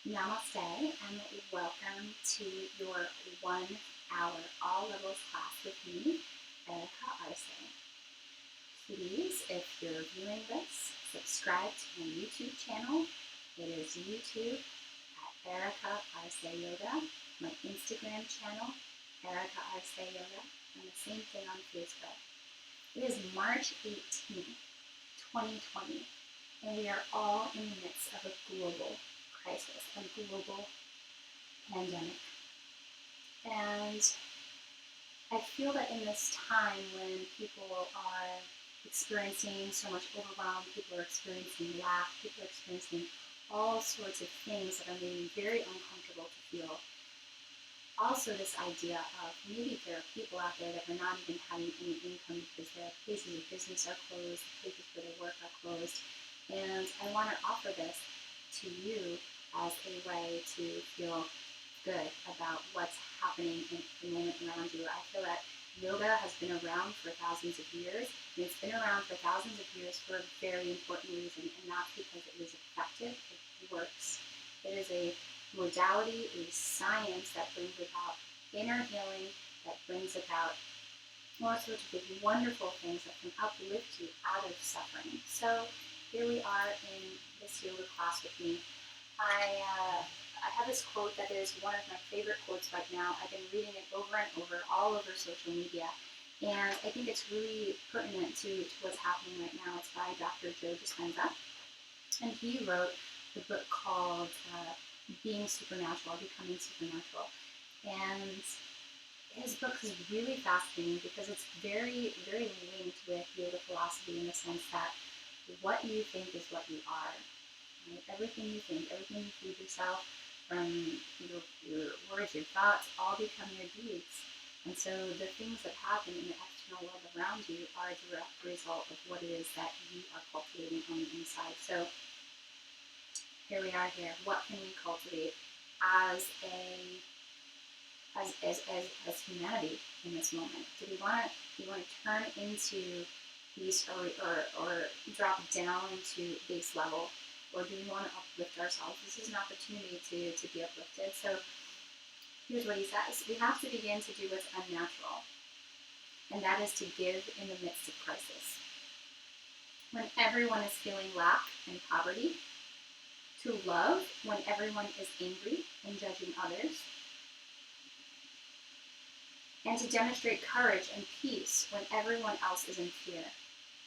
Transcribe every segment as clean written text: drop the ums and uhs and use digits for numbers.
Namaste and welcome to your 1 hour all levels class with me, Erica Arce. Please, if you're viewing this, subscribe to my YouTube channel. It is YouTube at Erica Arce Yoga, my Instagram channel, Erica Arce Yoga, and the same thing on Facebook. It is March 18th, 2020, and we are all in the midst of a global crisis, a global pandemic. And I feel that in this time when people are experiencing so much overwhelm, people are experiencing lack, people are experiencing all sorts of things that are maybe very uncomfortable to feel. Also, this idea of maybe there are people out there that are not even having any income because their places of business are closed, the places where they work are closed. And I want to offer this to you as a way to feel good about what's happening in the moment around you. I feel that yoga has been around for thousands of years, and it's been around for thousands of years for a very important reason, and not because it is effective, it works. It is a modality, a science that brings about inner healing, that brings about all sorts of wonderful things that can uplift you out of suffering. So here we are in this yoga class with me. I have this quote that is one of my favorite quotes right now. I've been reading it over and over, all over social media, and I think it's really pertinent to what's happening right now. It's by Dr. Joe Dispenza, and he wrote the book called Being Supernatural, Becoming Supernatural. And his book is really fascinating because it's very, very linked with yoga philosophy in the sense that what you think is what you are. Right? Everything you think, everything you feed yourself, from your words, your thoughts, all become your deeds. And so the things that happen in the external world around you are a direct result of what it is that you are cultivating on the inside. So here we are here. What can we cultivate as humanity in this moment? Do we want to turn into beast or drop down to base level? Or do we want to uplift ourselves? This is an opportunity to be uplifted. So here's what he says. We have to begin to do what's unnatural, and that is to give in the midst of crisis. When everyone is feeling lack and poverty, to love when everyone is angry and judging others, and to demonstrate courage and peace when everyone else is in fear,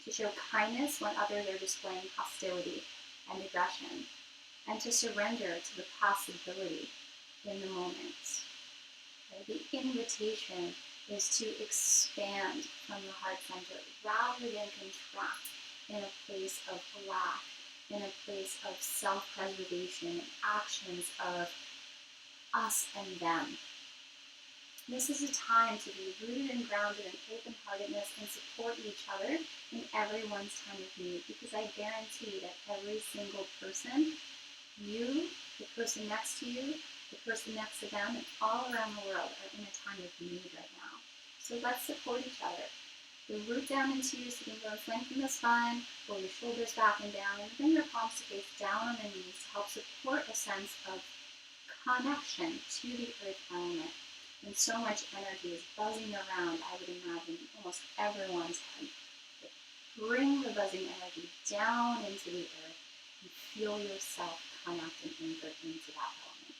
to show kindness when others are displaying hostility and aggression, and to surrender to the possibility in the moment. The invitation is to expand from the heart center rather than contract in a place of lack, in a place of self-preservation and actions of us and them. This is a time to be rooted and grounded in open-heartedness and support each other in everyone's time of need, because I guarantee that every single person, you, the person next to you, the person next to them, and all around the world are in a time of need right now. So let's support each other. You'll root down into your sitting bones, lengthen the spine, roll your shoulders back and down, and bring your palms to face down on the knees to help support a sense of connection to the earth element. And so much energy is buzzing around, I would imagine, almost everyone's head. Bring the buzzing energy down into the earth and feel yourself connect and anchor into that element.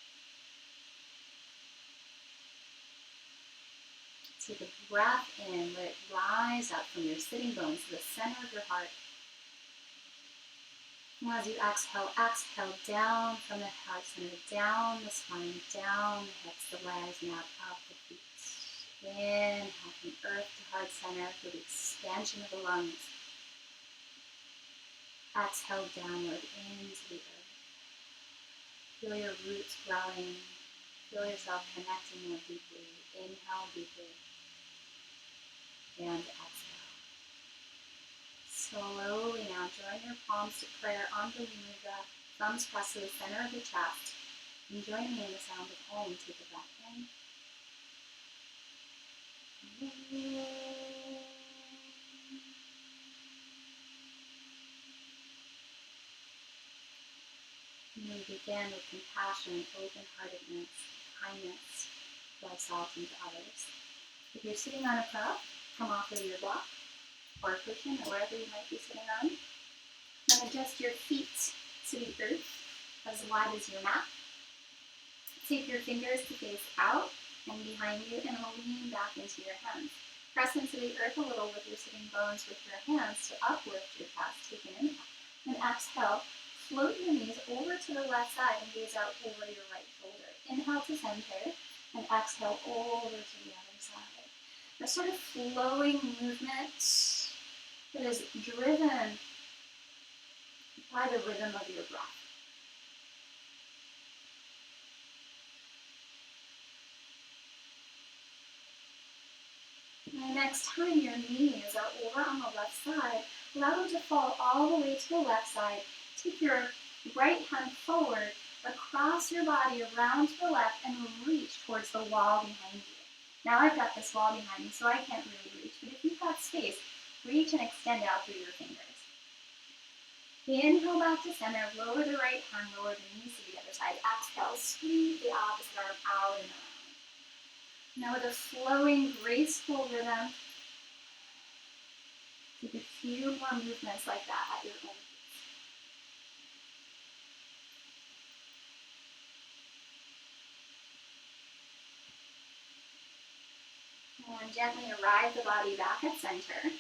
Take a breath in, let it rise up from your sitting bones to the center of your heart. And as you exhale, exhale down from the heart center, down the spine, down the hips, the legs, and out of the feet. Inhale from earth to heart center for the expansion of the lungs. Exhale downward into the earth. Feel your roots growing. Feel yourself connecting more deeply. Inhale deeply. And exhale. Slowly now join your palms to prayer Anjali Mudra, thumbs pressed to the center of the chest. And join me in the sound of Om. Take a breath in. And then begin with compassion, open-heartedness, kindness to ourselves and to others. If you're sitting on a prop, come off of your block or a cushion or wherever you might be sitting on. Then adjust your feet to the earth as wide as your mat. Take your fingers to face out and behind you and lean back into your hands. Press into the earth a little with your sitting bones with your hands to uplift your chest. Take an inhale. And exhale, float your knees over to the left side and gaze out over your right shoulder. Inhale to center and exhale over to the other side. A sort of flowing movement that is driven by the rhythm of your breath. And next time your knees are over on the left side, allow them to fall all the way to the left side. Take your right hand forward, across your body, around to the left, and reach towards the wall behind you. Now I've got this wall behind me, so I can't really reach, but if you've got space, reach and extend out through your fingers. Inhale back to center, lower the right hand, lower the knees to the other side. Exhale, sweep the opposite arm out and around. Now with a flowing, graceful rhythm, take a few more movements like that at your own pace. And gently arrive the body back at center.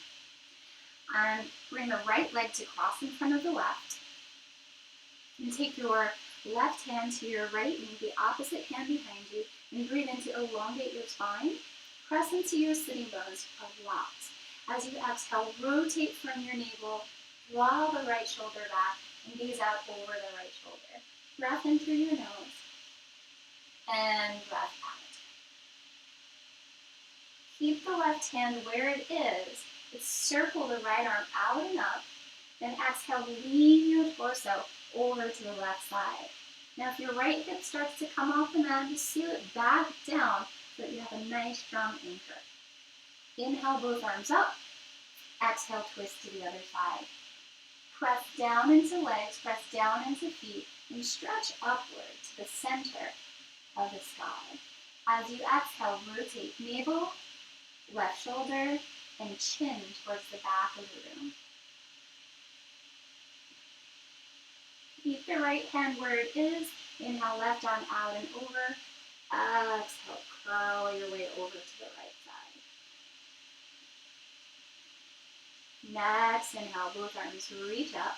And bring the right leg to cross in front of the left. And take your left hand to your right knee, the opposite hand behind you, and breathe in to elongate your spine. Press into your sitting bones a lot. As you exhale, rotate from your navel, draw the right shoulder back, and gaze out over the right shoulder. Breath in through your nose, and breath out. Keep the left hand where it is, but circle the right arm out and up. Then exhale, lean your torso over to the left side. Now if your right hip starts to come off the mat, just seal it back down so that you have a nice strong anchor. Inhale, both arms up. Exhale, twist to the other side. Press down into legs, press down into feet, and stretch upward to the center of the sky. As you exhale, rotate navel, left shoulder, and chin towards the back of the room. Keep the right hand where it is. Inhale, left arm out and over. Exhale, curl your way over to the right side. Next, inhale, both arms reach up.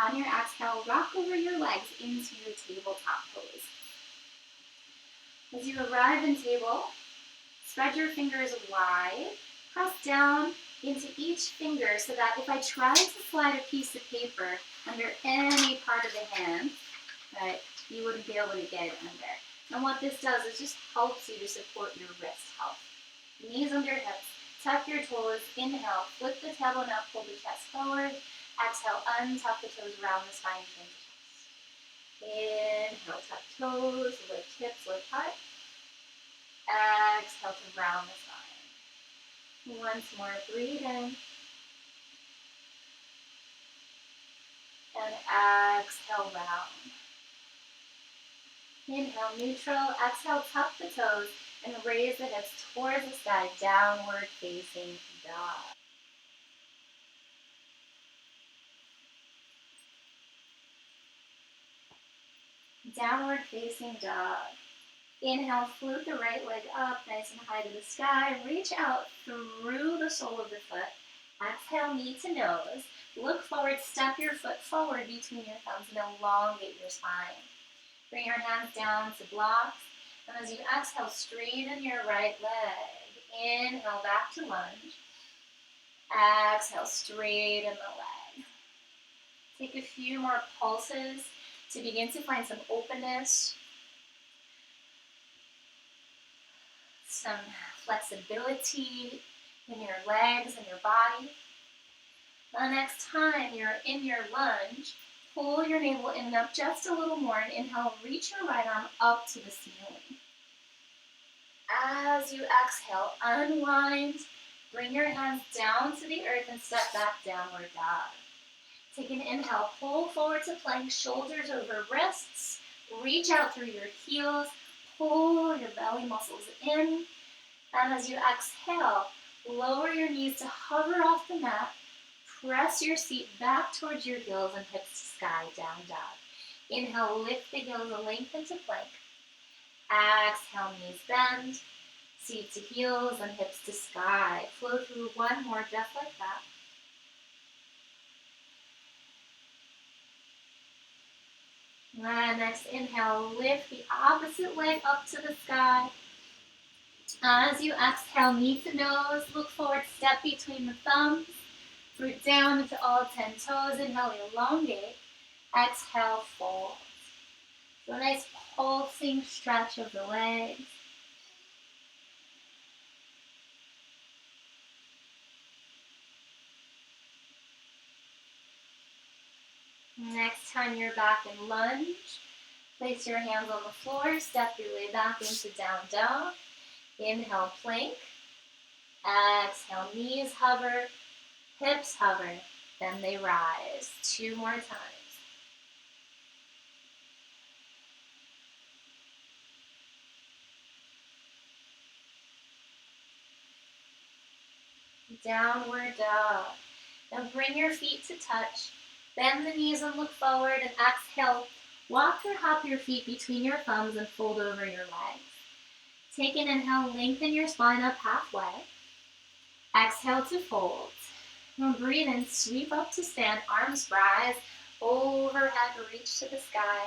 On your exhale, rock over your legs into your tabletop pose. As you arrive in table, spread your fingers wide. Press down into each finger so that if I try to slide a piece of paper under any part of the hand, right, you wouldn't be able to get it under. And what this does is just helps you to support your wrist health. Knees under hips, tuck your toes, inhale, flip the tailbone up, pull the chest forward. Exhale, untuck the toes around the spine, chin to chest. Inhale, tuck toes, lift hips, lift heart. Exhale to round the spine. Once more, breathe in. And exhale, round. Inhale, neutral. Exhale, tuck the toes and raise the hips towards the sky, downward facing dog. Downward facing dog. Inhale, float the right leg up, nice and high to the sky. Reach out through the sole of the foot. Exhale, knee to nose. Look forward, step your foot forward between your thumbs and elongate your spine. Bring your hands down to blocks. And as you exhale, straighten your right leg. Inhale, back to lunge. Exhale, straighten the leg. Take a few more pulses to begin to find some openness, some flexibility in your legs and your body. The next time you're in your lunge, pull your navel in and up just a little more and inhale, reach your right arm up to the ceiling. As you exhale, unwind, bring your hands down to the earth and step back, downward dog. Take an inhale, pull forward to plank, shoulders over wrists. Reach out through your heels, pull your belly muscles in. And as you exhale, lower your knees to hover off the mat. Press your seat back towards your heels and hips to sky, down dog. Inhale, lift the heels and lengthen to plank. Exhale, knees bend. Seat to heels and hips to sky. Flow through one more just like that. And next inhale, lift the opposite leg up to the sky. As you exhale, knee to nose, look forward, step between the thumbs. Root down into all 10 toes. Inhale, elongate. Exhale, fold. So a nice pulsing stretch of the legs. Next time you're back in lunge, place your hands on the floor, step your way back into down dog. Inhale, plank. Exhale, knees hover, hips hover, then they rise. 2 more times. Downward dog. Now bring your feet to touch. Bend the knees and look forward, and exhale. Walk or hop your feet between your thumbs and fold over your legs. Take an inhale, lengthen your spine up halfway. Exhale to fold. Now breathe in, sweep up to stand, arms rise, overhead, reach to the sky.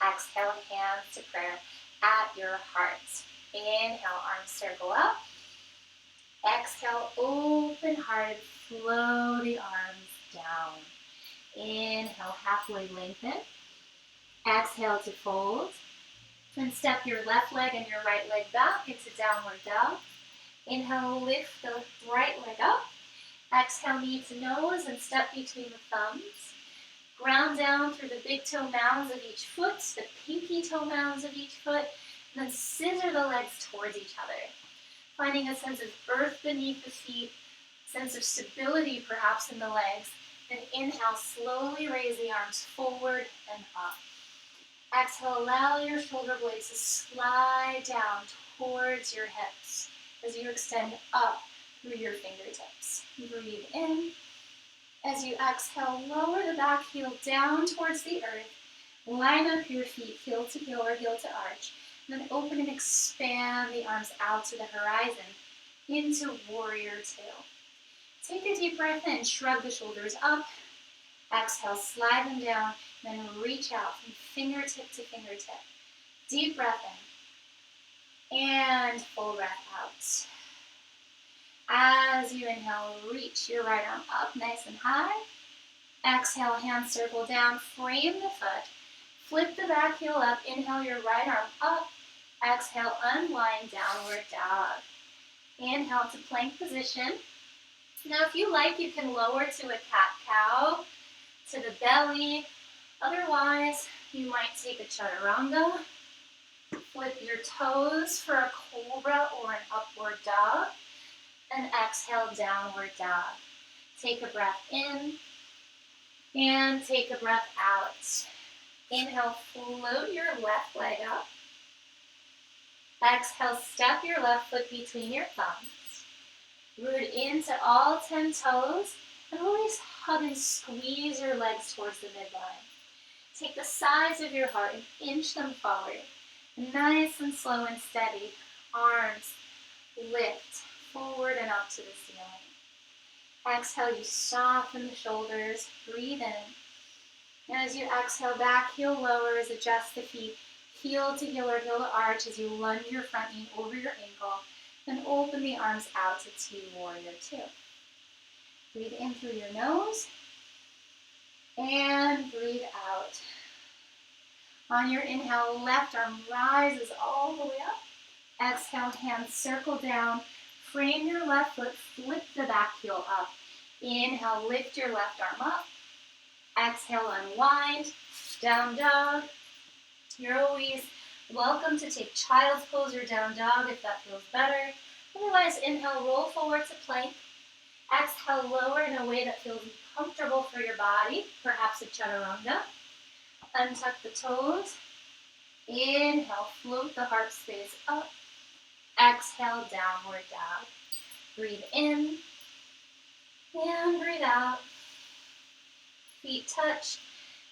Exhale, hands to prayer at your heart. Inhale, arms circle up. Exhale, open heart, flow the arms down. Inhale, halfway lengthen. Exhale to fold. And step your left leg and your right leg back into downward dog. Inhale, lift the right leg up. Exhale, knee to nose and step between the thumbs. Ground down through the big toe mounds of each foot, the pinky toe mounds of each foot, and then scissor the legs towards each other. Finding a sense of earth beneath the feet, sense of stability perhaps in the legs. And inhale, slowly raise the arms forward and up. Exhale, allow your shoulder blades to slide down towards your hips as you extend up through your fingertips. Breathe in. As you exhale, lower the back heel down towards the earth. Line up your feet, heel to heel or heel to arch. And then open and expand the arms out to the horizon into warrior two. Take a deep breath in, shrug the shoulders up. Exhale, slide them down, then reach out from fingertip to fingertip. Deep breath in, and full breath out. As you inhale, reach your right arm up nice and high. Exhale, hands circle down, frame the foot. Flip the back heel up, inhale your right arm up. Exhale, unwind, downward dog. Inhale to plank position. Now if you like, you can lower to a cat-cow, to the belly. Otherwise, you might take a chaturanga. Flip your toes for a cobra or an upward dog. And exhale, downward dog. Take a breath in. And take a breath out. Inhale, float your left leg up. Exhale, step your left foot between your thumbs. Root into all 10 toes. And always hug and squeeze your legs towards the midline. Take the sides of your heart and inch them forward. Nice and slow and steady. Arms lift forward and up to the ceiling. Exhale, you soften the shoulders. Breathe in. And as you exhale, back heel lowers, adjust the feet. Heel to heel or heel to arch as you lunge your front knee over your ankle. Then open the arms out to T Warrior 2. Breathe in through your nose. And breathe out. On your inhale, left arm rises all the way up. Exhale, hands circle down. Frame your left foot, flip the back heel up. Inhale, lift your left arm up. Exhale, unwind. Down dog. You're always welcome to take child's pose or down dog if that feels better. Otherwise, inhale, roll forward to plank. Exhale, lower in a way that feels comfortable for your body, perhaps a chaturanga. Untuck the toes. Inhale, float the heart space up. Exhale, downward dog. Breathe in and breathe out. Feet touch,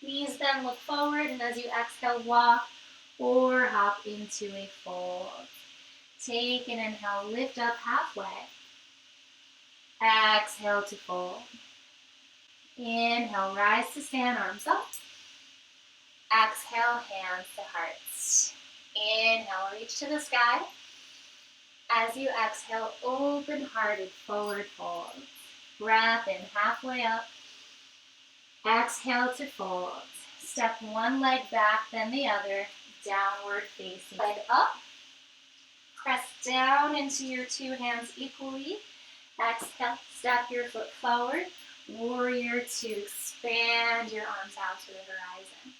knees bend, look forward, and as you exhale, walk or hop into a fold. Take an inhale, lift up halfway. Exhale to fold. Inhale, rise to stand, arms up. Exhale, hands to hearts. Inhale, reach to the sky. As you exhale, open-hearted forward fold. Breath in, halfway up. Exhale to fold. Step one leg back, then the other. Downward facing. Leg up. Press down into your two hands equally. Exhale, step your foot forward. Warrior two. Expand your arms out to the horizon.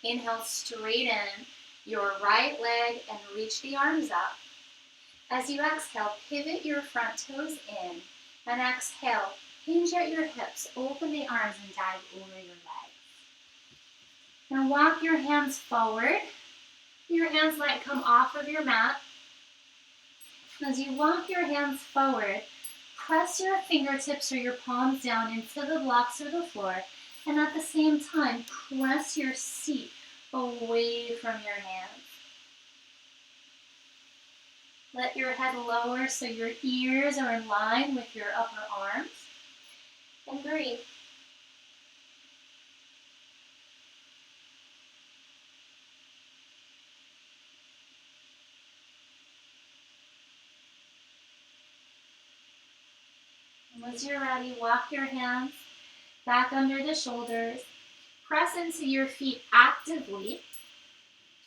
Inhale, straighten your right leg and reach the arms up. As you exhale, pivot your front toes in. And exhale, hinge at your hips. Open the arms and dive over your legs. Now walk your hands forward. Your hands might come off of your mat. As you walk your hands forward, press your fingertips or your palms down into the blocks or the floor. And at the same time, press your seat away from your hands. Let your head lower so your ears are in line with your upper arms. And breathe. And once you're ready, walk your hands back under the shoulders. Press into your feet actively.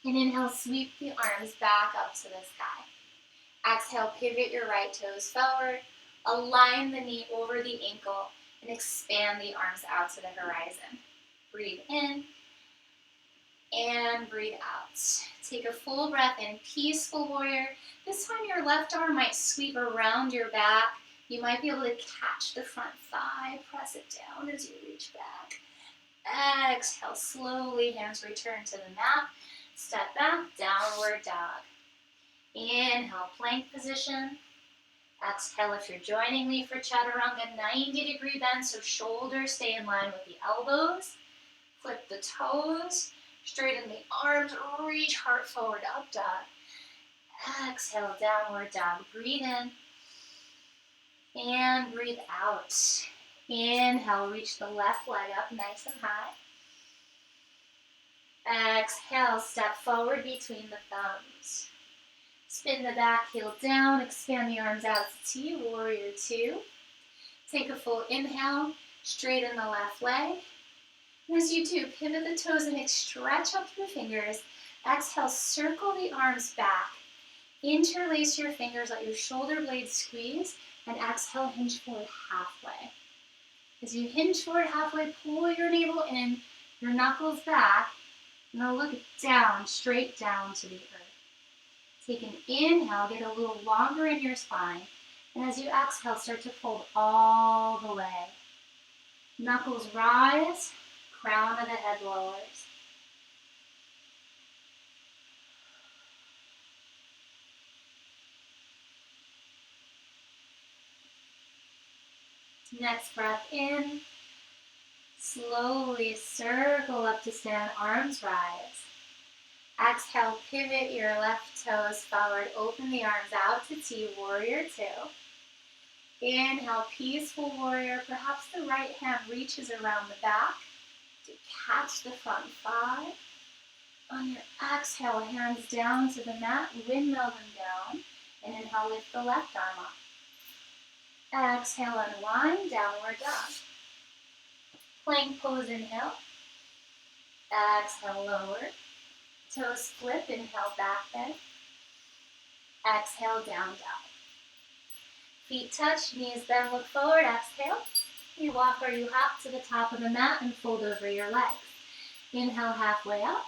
And inhale, sweep the arms back up to the sky. Exhale, pivot your right toes forward. Align the knee over the ankle and expand the arms out to the horizon. Breathe in and breathe out. Take a full breath in, peaceful warrior. This time your left arm might sweep around your back. You might be able to catch the front thigh, press it down as you reach back. Exhale, slowly, hands return to the mat. Step back, downward dog. Inhale, plank position. Exhale, if you're joining me for chaturanga, 90-degree bend, so shoulders stay in line with the elbows. Flip the toes, straighten the arms, reach heart forward, up dog. Exhale, downward dog. Breathe in and breathe out. Inhale, reach the left leg up nice and high. Exhale, step forward between the thumbs. Spin the back heel down, expand the arms out to T, warrior two. Take a full inhale, straighten the left leg. And as you do, pivot the toes and stretch up your fingers. Exhale, circle the arms back. Interlace your fingers, let your shoulder blades squeeze, and exhale, hinge forward halfway. As you hinge forward halfway, pull your navel in, your knuckles back, and then look down, straight down to the earth. Take an inhale, get a little longer in your spine, and as you exhale, start to fold all the way. Knuckles rise, crown of the head lowers. Next breath in, slowly circle up to stand, arms rise. Exhale, pivot your left toes forward, open the arms out to T, warrior two. Inhale, peaceful warrior, perhaps the right hand reaches around the back to catch the front thigh. On your exhale, hands down to the mat, windmill them down, and inhale, lift the left arm up. Exhale, unwind, downward dog. Plank pose, inhale. Exhale, lower. Toes flip, inhale, back bend. Exhale, down dog. Feet touch, knees bend, look forward, exhale. You walk or you hop to the top of the mat and fold over your legs. Inhale, halfway up.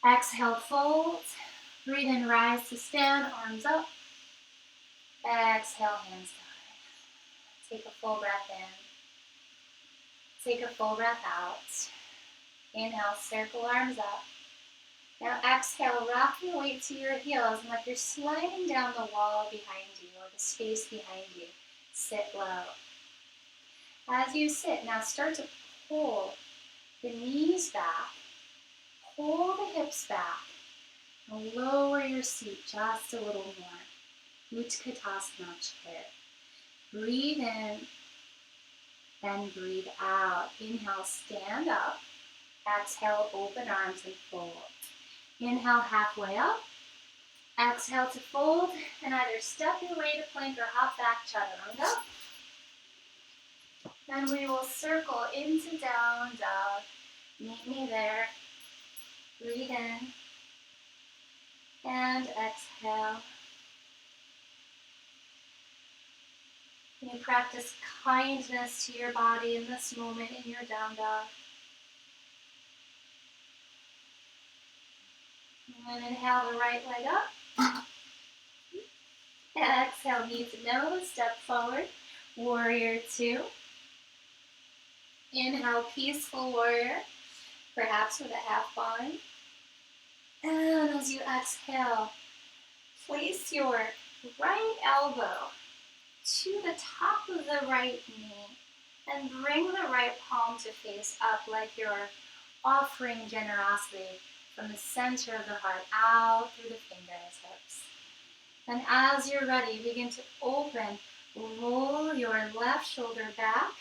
Exhale, fold. Breathe in, rise to stand, arms up. Exhale, hands to heart. Take a full breath in. Take a full breath out. Inhale, circle arms up. Now exhale, rock your weight to your heels and like you're sliding down the wall behind you or the space behind you. Sit low. As you sit, now start to pull the knees back, pull the hips back, and lower your seat just a little more. Utkatasana chair. Breathe in and breathe out. Inhale, stand up. Exhale, open arms and fold. Inhale, halfway up. Exhale to fold and either step your way to plank or hop back, chaturanga. Then we will circle into down dog. Meet me there. Breathe in and exhale. You practice kindness to your body in this moment in your down dog. And inhale the right leg up. Exhale, knee to nose, step forward. Warrior two. Inhale, peaceful warrior, perhaps with a half bind. And as you exhale, place your right elbow to the top of the right knee and bring the right palm to face up like you're offering generosity from the center of the heart out through the fingertips. And as you're ready, begin to open, roll your left shoulder back,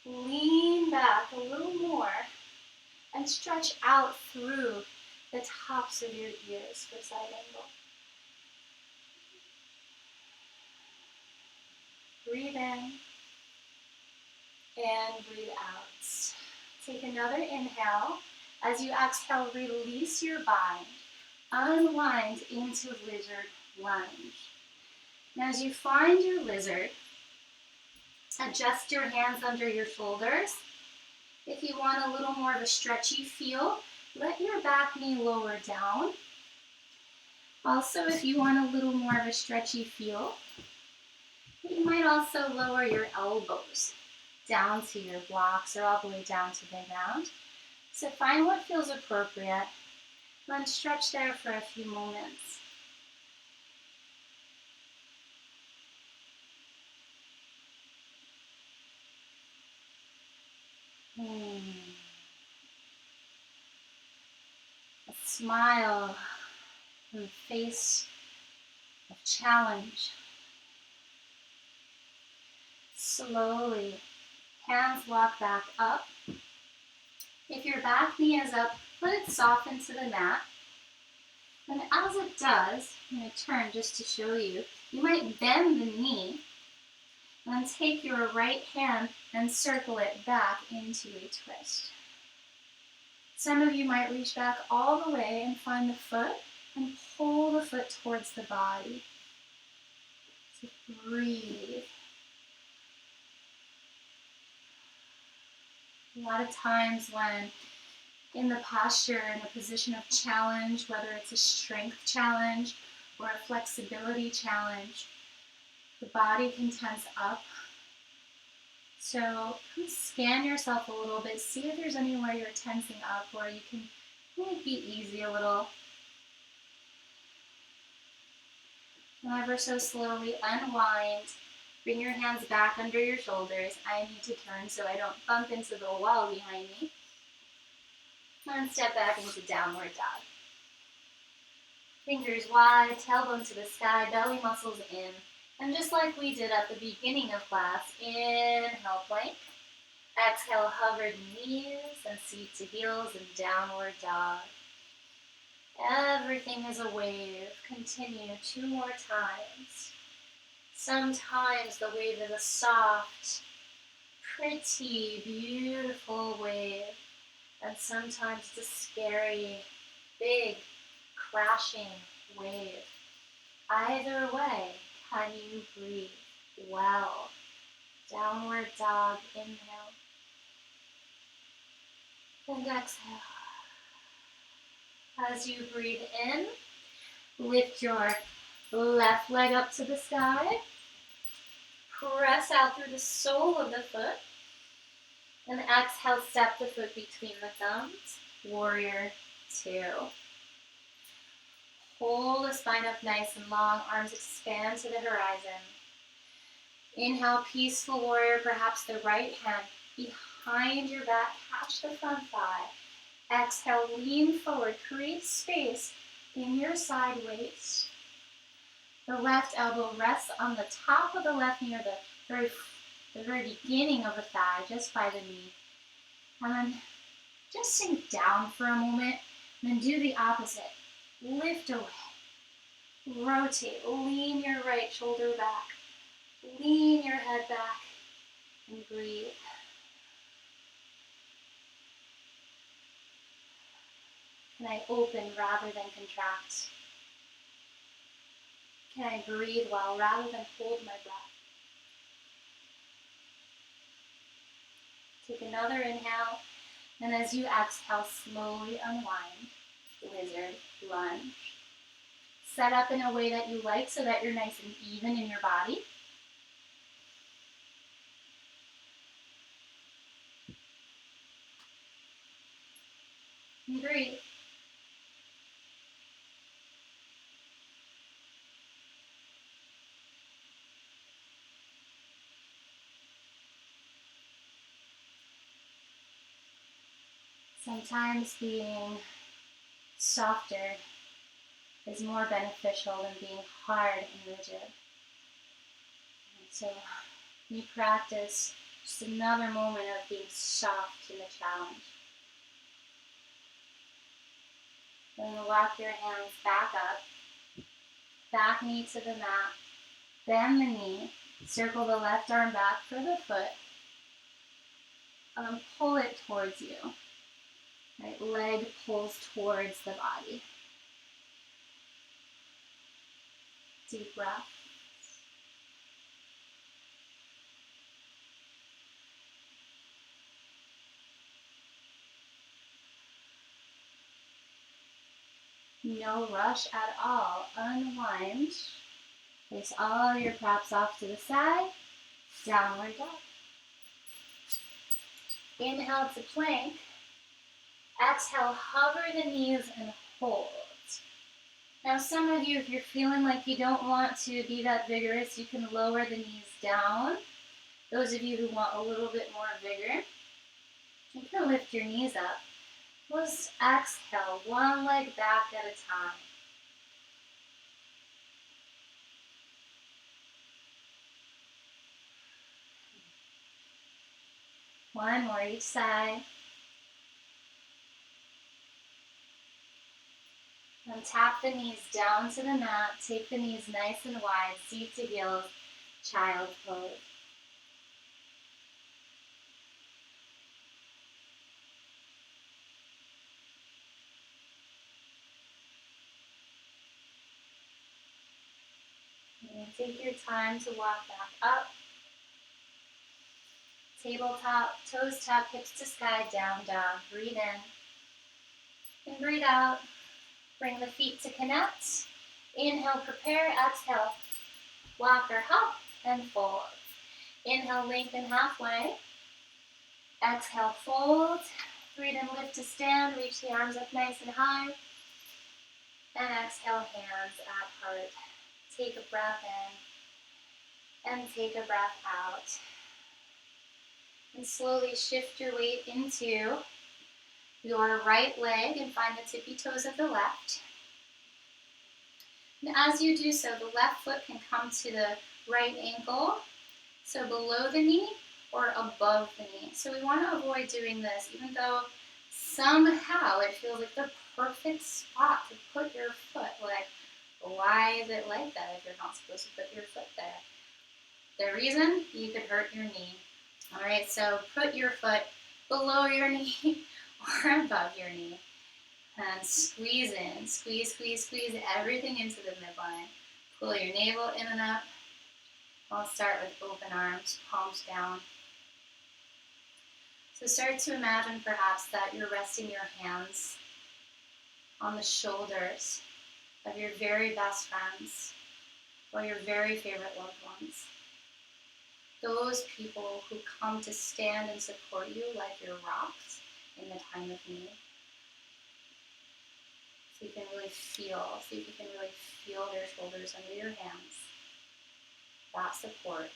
lean back a little more, and stretch out through the tops of your ears for side angle. Breathe in and breathe out. Take another inhale. As you exhale, release your bind. Unwind into lizard lunge. Now as you find your lizard, adjust your hands under your shoulders. If you want a little more of a stretchy feel, let your back knee lower down. Also, if you want a little more of a stretchy feel, you might also lower your elbows down to your blocks or all the way down to the ground. So find what feels appropriate, then stretch there for a few moments. A smile from the face of challenge. Slowly, hands walk back up. If your back knee is up, let it soften to the mat. And as it does, I'm going to turn just to show you, you might bend the knee and then take your right hand and circle it back into a twist. Some of you might reach back all the way and find the foot and pull the foot towards the body. So breathe. A lot of times when in the posture, in a position of challenge, whether it's a strength challenge or a flexibility challenge, the body can tense up. So please scan yourself a little bit, see if there's anywhere you're tensing up or you can make it easy a little. And ever so slowly unwind. Bring your hands back under your shoulders. I need to turn so I don't bump into the wall behind me. And step back into downward dog. Fingers wide, tailbone to the sky, belly muscles in. And just like we did at the beginning of class, inhale, plank. Exhale, hovered knees and seat to heels and downward dog. Everything is a wave. Continue 2 more times. Sometimes the wave is a soft, pretty, beautiful wave. And sometimes it's a scary, big, crashing wave. Either way, can you breathe well? Downward dog, inhale. And exhale. As you breathe in, lift your left leg up to the sky. Press out through the sole of the foot. And exhale, step the foot between the thumbs. Warrior 2. Pull the spine up nice and long. Arms expand to the horizon. Inhale, peaceful warrior. Perhaps the right hand behind your back. Catch the front thigh. Exhale, lean forward. Create space in your side waist. The left elbow rests on the top of the left knee, or the very beginning of the thigh, just by the knee. And then just sink down for a moment, and then do the opposite. Lift away. Rotate. Lean your right shoulder back. Lean your head back. And breathe. Can I open rather than contract? Can I breathe well rather than hold my breath? Take another inhale, and as you exhale, slowly unwind. Lizard lunge. Set up in a way that you like so that you're nice and even in your body. And breathe. Sometimes being softer is more beneficial than being hard and rigid. And so you practice just another moment of being soft in the challenge. Then walk your hands back up, back knee to the mat, bend the knee, circle the left arm back for the foot, and then pull it towards you. Right leg pulls towards the body. Deep breath. No rush at all. Unwind. Place all your props off to the side. Downward dog. Inhale to plank. Exhale, hover the knees and hold. Now some of you, if you're feeling like you don't want to be that vigorous, you can lower the knees down. Those of you who want a little bit more vigor, you can lift your knees up. Let's exhale, one leg back at a time. One more each side. And tap the knees down to the mat. Take the knees nice and wide. Seat to heels. Child pose. And take your time to walk back up. Tabletop, toes tap, hips to sky, down, down. Breathe in. And breathe out. Bring the feet to connect. Inhale, prepare. Exhale, walk or hop and fold. Inhale, lengthen halfway. Exhale, fold. Breathe and lift to stand. Reach the arms up nice and high. And exhale, hands at heart. Take a breath in and take a breath out. And slowly shift your weight into your right leg and find the tippy toes of the left. And as you do so, the left foot can come to the right ankle, so below the knee or above the knee. So we want to avoid doing this, even though somehow it feels like the perfect spot to put your foot. Like, why is it like that if you're not supposed to put your foot there? The reason, you could hurt your knee. All right, so put your foot below your knee or above your knee. And squeeze in, squeeze, squeeze, squeeze everything into the midline. Pull your navel in and up. I'll start with open arms, palms down. So start to imagine perhaps that you're resting your hands on the shoulders of your very best friends or your very favorite loved ones. Those people who come to stand and support you like your rocks in the time of need. So you can really feel, see if you can really feel their shoulders under your hands. That support.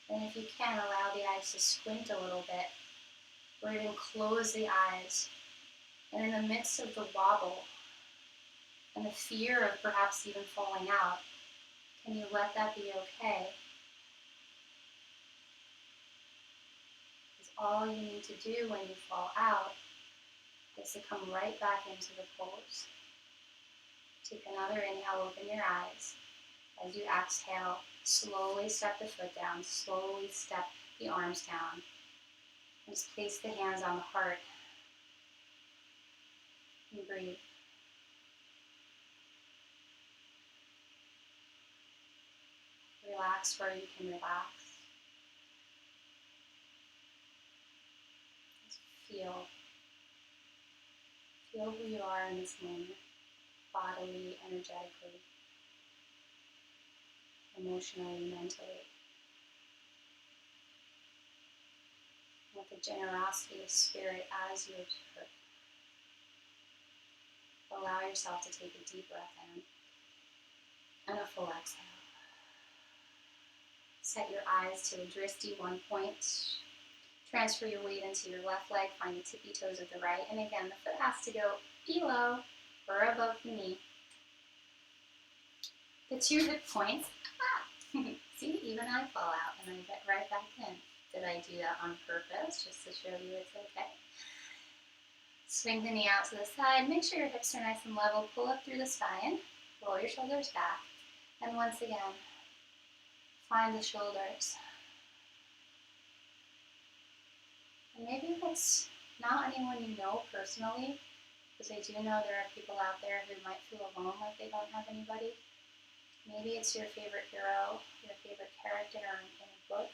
And if you can, allow the eyes to squint a little bit, or even close the eyes. And in the midst of the wobble and the fear of perhaps even falling out, can you let that be okay? Because all you need to do when you fall out is to come right back into the pose. Take another inhale, open your eyes. As you exhale, slowly step the foot down, slowly step the arms down. Just place the hands on the heart and breathe. Relax where you can relax. Just feel who you are in this moment, bodily, energetically, emotionally, mentally. With the generosity of spirit as you observe. Allow yourself to take a deep breath in and a full exhale. Set your eyes to a drishti 1 point. Transfer your weight into your left leg. Find the tippy toes of the right. And again, the foot has to go below or above the knee. The 2 hip points. See, even I fall out and I get right back in. Did I do that on purpose just to show you it's okay? Swing the knee out to the side. Make sure your hips are nice and level. Pull up through the spine. Roll your shoulders back. And once again, find the shoulders. And maybe it's not anyone you know personally, because I do know there are people out there who might feel alone, like they don't have anybody. Maybe it's your favorite hero, your favorite character in a book,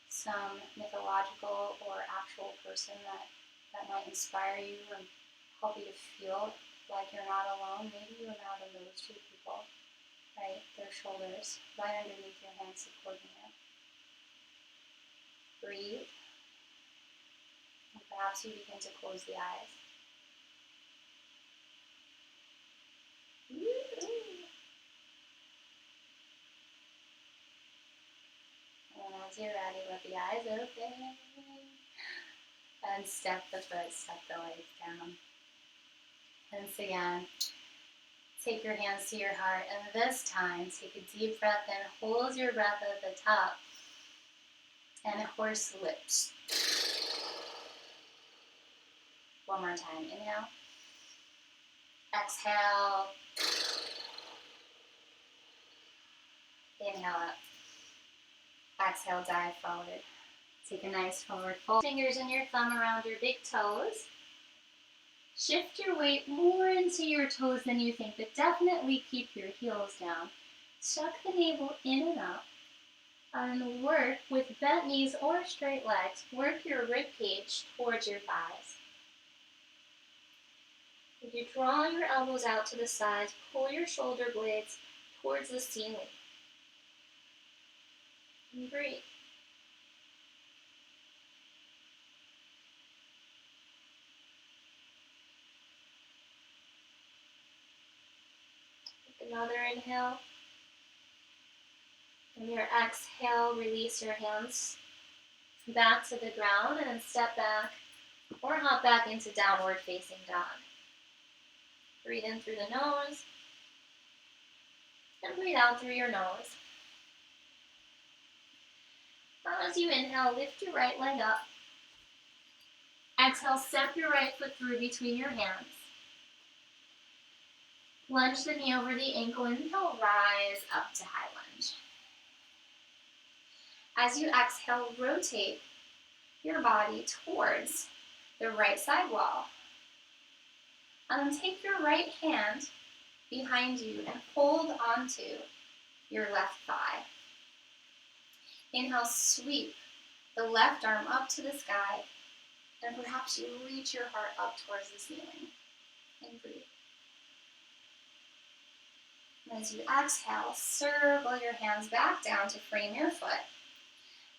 some mythological or actual person that might inspire you and help you to feel like you're not alone. Maybe you imagine those 2 people, right? Their shoulders right underneath your hands supporting you. Breathe. And perhaps you begin to close the eyes. And as you're ready, let the eyes open. And step the foot, step the legs down. Once again, take your hands to your heart. And this time, take a deep breath in. Hold your breath at the top. And horse lips. One more time. Inhale. Exhale. Inhale up. Exhale, dive forward. Take a nice forward fold. Fingers and your thumb around your big toes. Shift your weight more into your toes than you think, but definitely keep your heels down. Tuck the navel in and up. And work with bent knees or straight legs. Work your rib cage towards your thighs. If you draw your elbows out to the sides, pull your shoulder blades towards the ceiling. And breathe. Take another inhale. And your exhale, release your hands back to the ground and then step back or hop back into downward facing dog. Breathe in through the nose and breathe out through your nose. As you inhale, lift your right leg up. Exhale, step your right foot through between your hands. Lunge the knee over the ankle. Inhale, rise up to high lunge. As you exhale, rotate your body towards the right side wall. And then take your right hand behind you and hold onto your left thigh. Inhale, sweep the left arm up to the sky, and perhaps you reach your heart up towards the ceiling. And breathe. And as you exhale, circle your hands back down to frame your foot.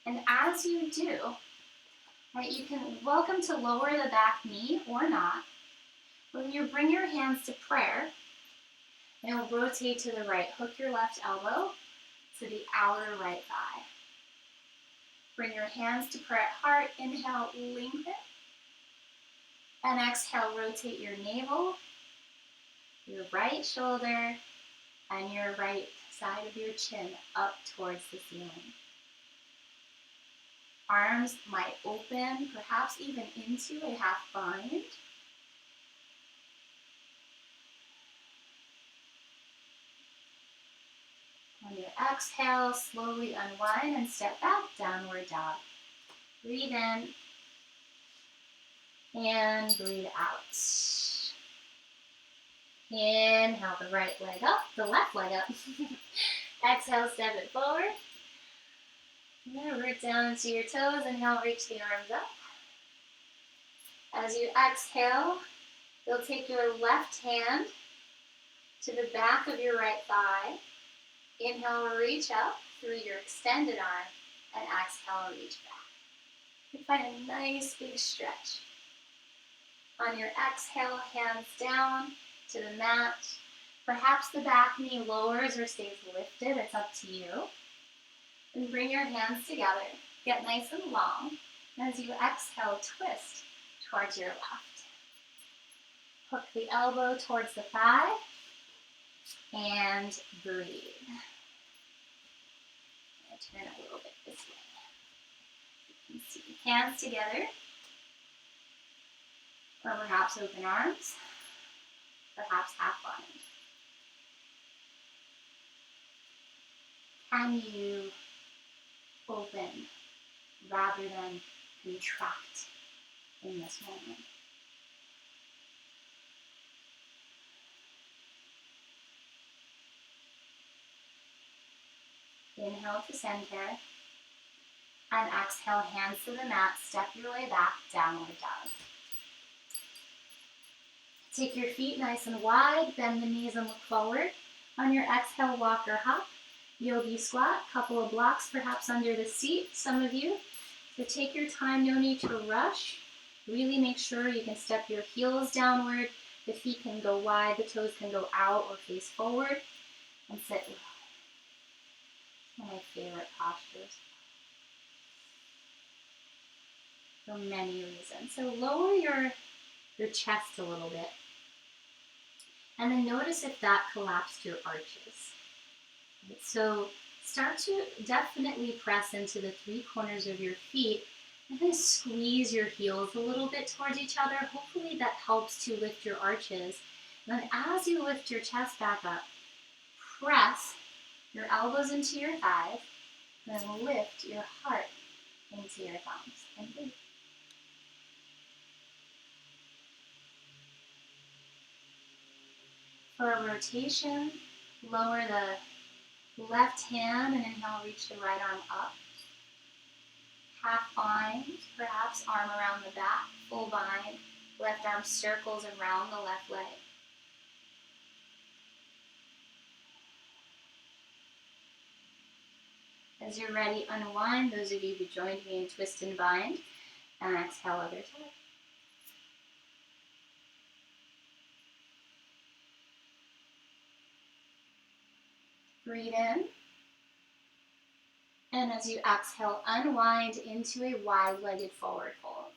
And as you do, right, you can welcome to lower the back knee or not. When you bring your hands to prayer, and rotate to the right. Hook your left elbow to the outer right thigh. Bring your hands to prayer at heart. Inhale, lengthen. And exhale, rotate your navel, your right shoulder, and your right side of your chin up towards the ceiling. Arms might open, perhaps even into a half bind. On your exhale, slowly unwind and step back, downward dog. Breathe in and breathe out. Inhale the right leg up, the left leg up. Exhale, step it forward. Now root down into your toes. Inhale, reach the arms up. As you exhale, you'll take your left hand to the back of your right thigh. Inhale, reach up through your extended arm, and exhale, reach back. You find a nice big stretch. On your exhale, hands down to the mat. Perhaps the back knee lowers or stays lifted. It's up to you. And bring your hands together. Get nice and long. And as you exhale, twist towards your left. Hook the elbow towards the thigh. And breathe. Turn a little bit this way. You can see hands together, or perhaps open arms, perhaps half bind. Can you open rather than contract in this moment? Inhale to center, and exhale, hands to the mat, step your way back, downward dog. Take your feet nice and wide, bend the knees and look forward. On your exhale, walk or hop, yogi squat, couple of blocks perhaps under the seat, some of you. So take your time, no need to rush. Really make sure you can step your heels downward, the feet can go wide, the toes can go out or face forward, and sit low. One of my favorite postures for many reasons. So lower your chest a little bit. And then notice if that collapsed your arches. Right, so start to definitely press into the three corners of your feet and then squeeze your heels a little bit towards each other. Hopefully that helps to lift your arches. And then as you lift your chest back up, press your elbows into your thighs, and then lift your heart into your thumbs and breathe. For a rotation, lower the left hand and inhale, reach the right arm up. Half bind, perhaps arm around the back, full bind, left arm circles around the left leg. As you're ready, unwind, those of you who joined me in twist and bind, and exhale other side. Breathe in, and as you exhale, unwind into a wide-legged forward fold.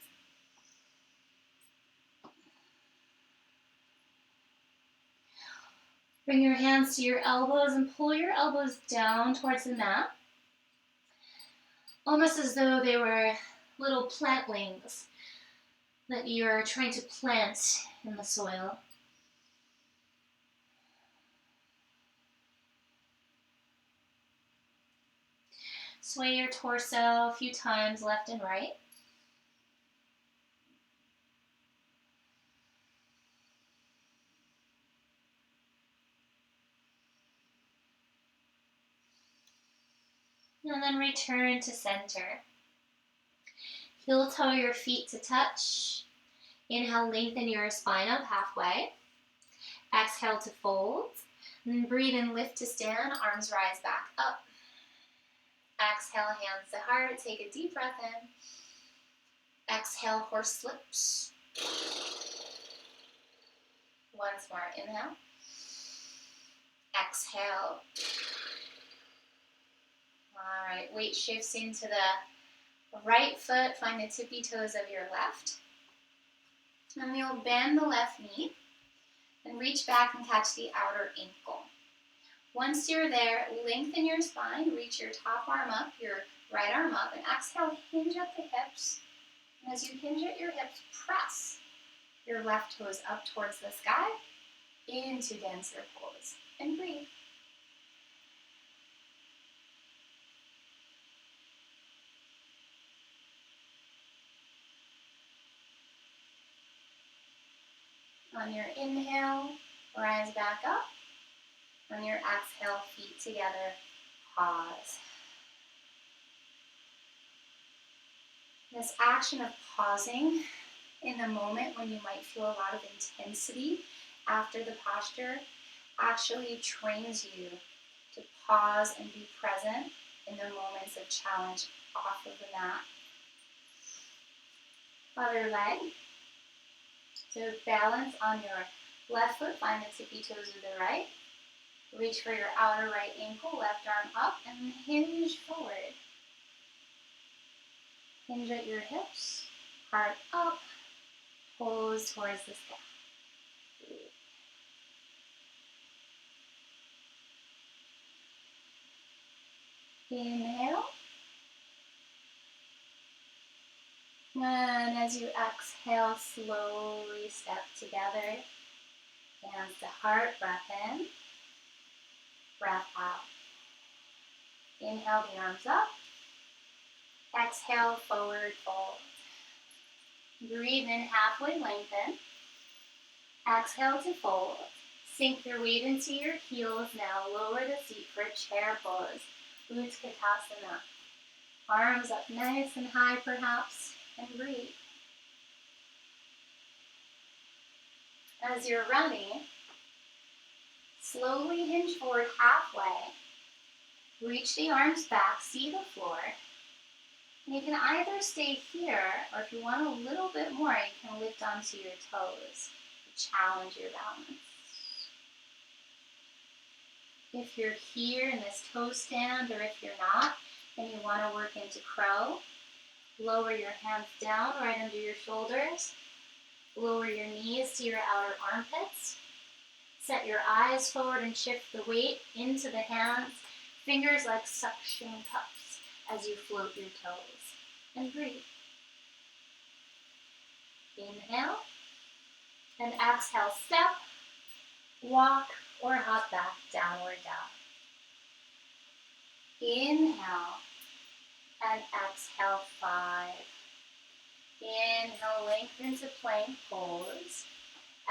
Bring your hands to your elbows and pull your elbows down towards the mat, almost as though they were little plantlings that you're trying to plant in the soil. Sway your torso a few times left and right. And then return to center. Heel toe your feet to touch. Inhale, lengthen your spine up halfway. Exhale to fold. And then breathe in, lift to stand, arms rise back up. Exhale, hands to heart. Take a deep breath in. Exhale, horse slips. Once more, inhale. Exhale. All right, weight shifts into the right foot. Find the tippy toes of your left. And you'll bend the left knee and reach back and catch the outer ankle. Once you're there, lengthen your spine, reach your top arm up, your right arm up, and exhale, hinge at the hips. And as you hinge at your hips, press your left toes up towards the sky into dancer pose. And breathe. On your inhale, rise back up. On your exhale, feet together, pause. This action of pausing in the moment when you might feel a lot of intensity after the posture actually trains you to pause and be present in the moments of challenge off of the mat. Other leg. So balance on your left foot, find the tippy toes of the right. Reach for your outer right ankle, left arm up, and hinge forward. Hinge at your hips, heart up, pose towards the sky. Inhale. And as you exhale, slowly step together. Hands to heart, breath in, breath out. Inhale, the arms up. Exhale, forward fold. Breathe in, halfway lengthen. Exhale to fold. Sink your weight into your heels. Now lower the seat for chair pose. Utkatasana. Arms up nice and high perhaps, and breathe. As you're running, slowly hinge forward halfway. Reach the arms back, see the floor. And you can either stay here, or if you want a little bit more, you can lift onto your toes to challenge your balance. If you're here in this toe stand, or if you're not, and you want to work into crow, lower your hands down right under your shoulders. Lower your knees to your outer armpits. Set your eyes forward and shift the weight into the hands. Fingers like suction cups as you float your toes. And breathe. Inhale. And exhale, step, walk, or hop back, downward dog. Inhale. And exhale, 5. Inhale, lengthen to plank pose.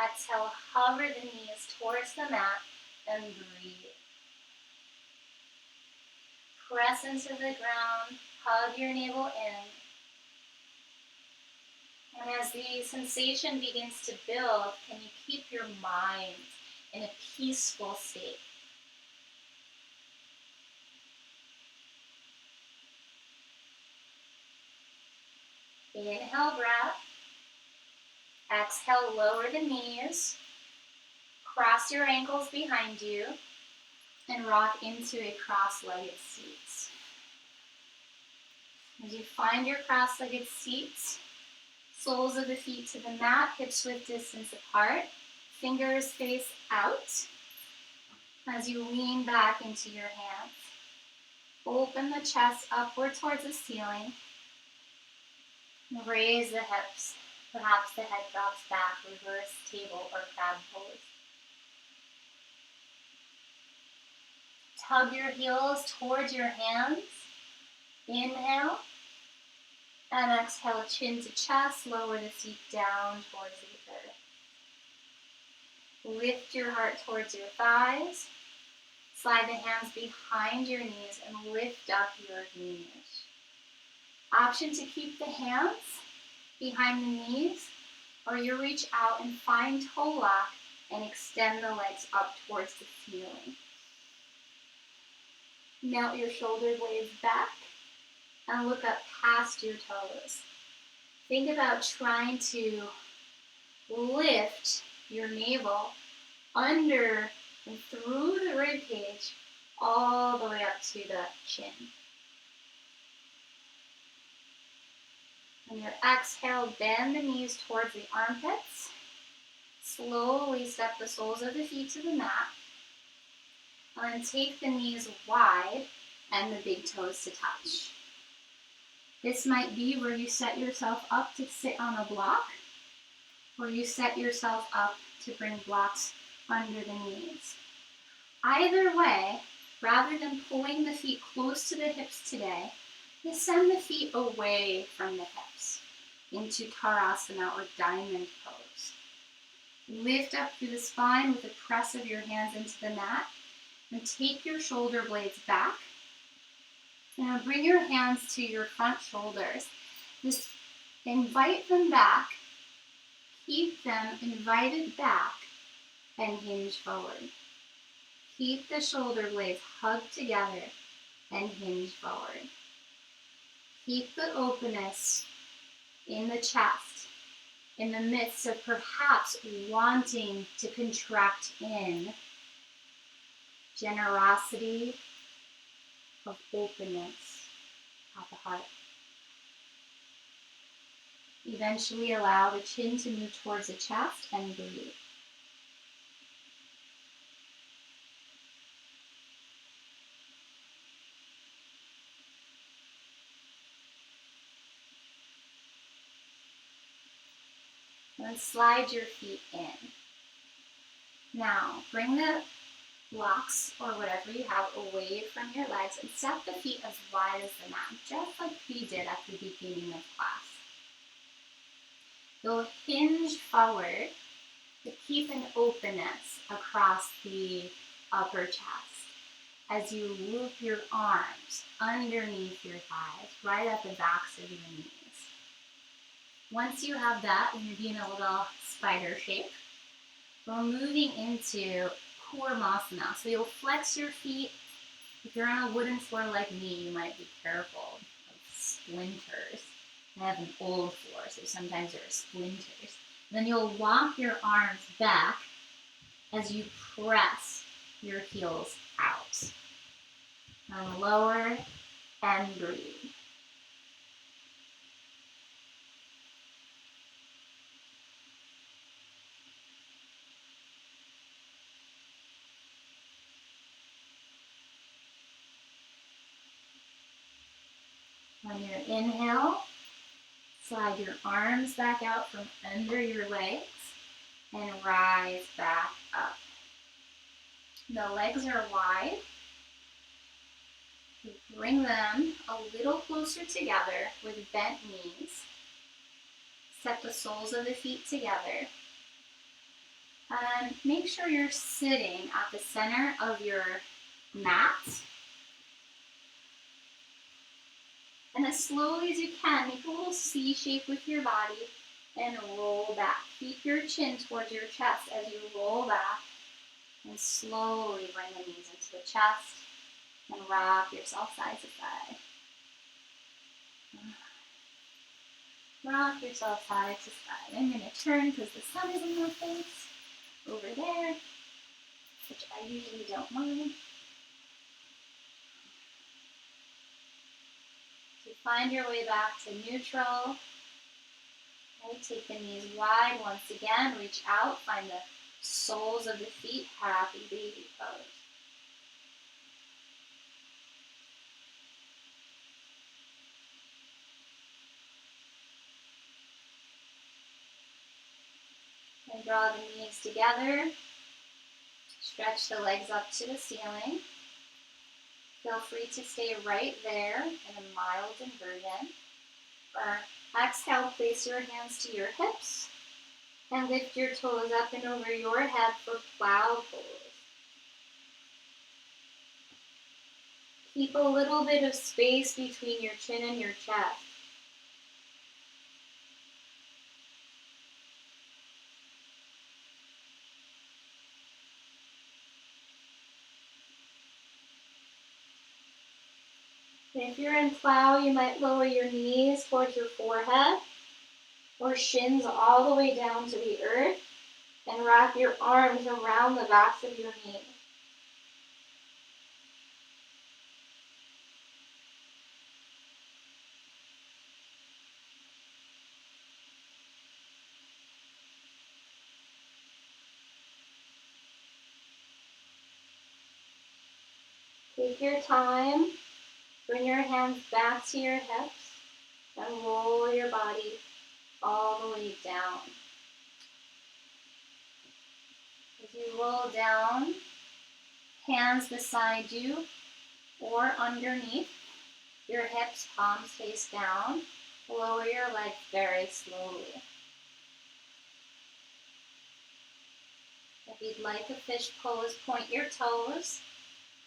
Exhale, hover the knees towards the mat and breathe. Press into the ground, hug your navel in. And as the sensation begins to build, can you keep your mind in a peaceful state? Inhale, breath. Exhale, lower the knees. Cross your ankles behind you and rock into a cross-legged seat. As you find your cross-legged seat, soles of the feet to the mat, hips width distance apart, fingers face out. As you lean back into your hands, open the chest upward towards the ceiling. Raise the hips. Perhaps the head drops back, reverse table or crab pose. Tug your heels towards your hands. Inhale. And exhale, chin to chest. Lower the seat down towards the earth. Lift your heart towards your thighs. Slide the hands behind your knees and lift up your knees. Option to keep the hands behind the knees, or you reach out and find toe lock and extend the legs up towards the ceiling. Melt your shoulder blades back and look up past your toes. Think about trying to lift your navel under and through the rib cage all the way up to the chin. On your exhale, bend the knees towards the armpits. Slowly step the soles of the feet to the mat. And then take the knees wide and the big toes to touch. This might be where you set yourself up to sit on a block, or you set yourself up to bring blocks under the knees. Either way, rather than pulling the feet close to the hips today, just send the feet away from the hips into Tadasana or diamond pose. Lift up through the spine with the press of your hands into the mat and take your shoulder blades back. Now bring your hands to your front shoulders. Just invite them back, keep them invited back, and hinge forward. Keep the shoulder blades hugged together and hinge forward. Keep the openness in the chest in the midst of perhaps wanting to contract in. Generosity of openness at the heart. Eventually allow the chin to move towards the chest and breathe. Then slide your feet in. Now, bring the blocks or whatever you have away from your legs and step the feet as wide as the mat, just like we did at the beginning of class. You'll hinge forward to keep an openness across the upper chest as you loop your arms underneath your thighs, right at the backs of your knees. Once you have that and you're doing a little spider shape, we're moving into Kurmasana. So you'll flex your feet. If you're on a wooden floor like me, you might be careful of splinters. I have an old floor, so sometimes there are splinters. Then you'll walk your arms back as you press your heels out. And lower and breathe. On your inhale, slide your arms back out from under your legs and rise back up. The legs are wide. Bring them a little closer together with bent knees. Set the soles of the feet together. And make sure you're sitting at the center of your mat. And as slowly as you can, make a little C shape with your body and roll back. Keep your chin towards your chest as you roll back. And slowly bring the knees into the chest and rock yourself side to side. Rock yourself side to side. I'm going to turn because the sun is in my face over there, which I usually don't mind. So find your way back to neutral. Okay, take the knees wide once again. Reach out. Find the soles of the feet. Happy baby pose. And draw the knees together. Stretch the legs up to the ceiling. Feel free to stay right there in a mild inversion. Exhale, place your hands to your hips and lift your toes up and over your head for plow pose. Keep a little bit of space between your chin and your chest. And if you're in plow, you might lower your knees towards your forehead or shins all the way down to the earth and wrap your arms around the backs of your knees. Take your time, bring your hands back to your hips, and roll your body all the way down. As you roll down, hands beside you or underneath, your hips, palms face down, lower your legs very slowly. If you'd like a fish pose, point your toes,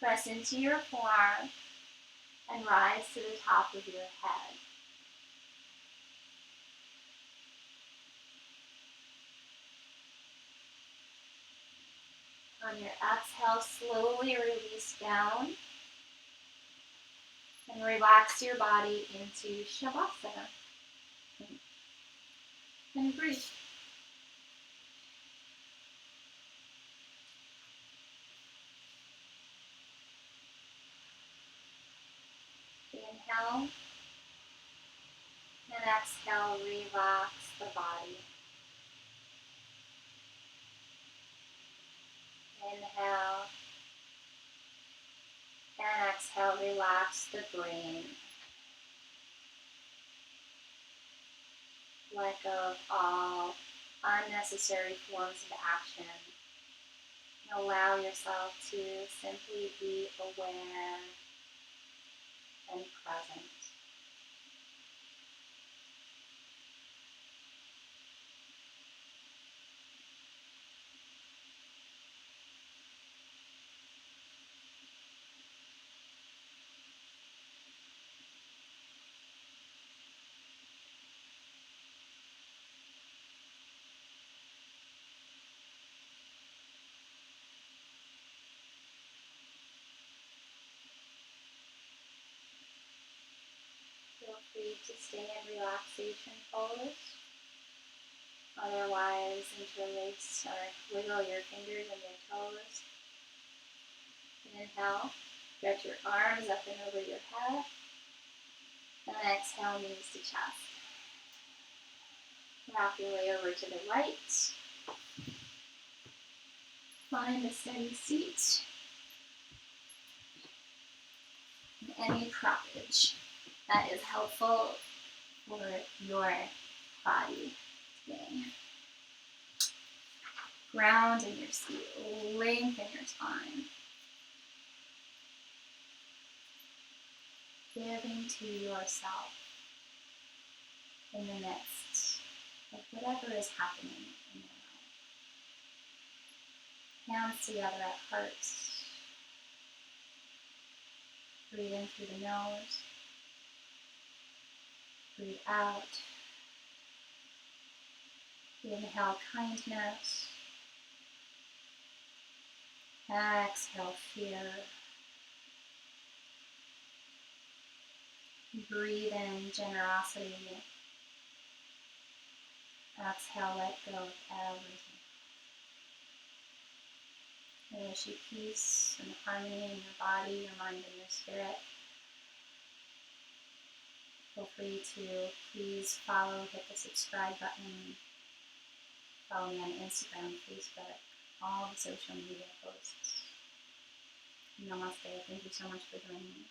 press into your forearm, and rise to the top of your head. On your exhale, slowly release down and relax your body into Shavasana. And breathe. Inhale and exhale, relax the body. Inhale and exhale, relax the brain. Let go of all unnecessary forms of action. And allow yourself to simply be aware and present. Feel free to stay in relaxation pose. Otherwise, interlace or wiggle your fingers and your toes. Inhale, stretch your arms up and over your head. And exhale, knees to chest. Rock your way over to the right. Find a steady seat. And any proppage that is helpful for your body today. Ground in your seat, lengthen your spine. Giving to yourself in the midst of whatever is happening in your life. Hands together at heart. Breathe in through the nose. Breathe out. Inhale kindness. Exhale fear. Breathe in generosity. Exhale, let go of everything. I wish you peace and harmony in your body, your mind, and your spirit. Feel free to please hit the subscribe button. Follow me on Instagram, Facebook, all the social media posts. Namaste. Thank you so much for joining me.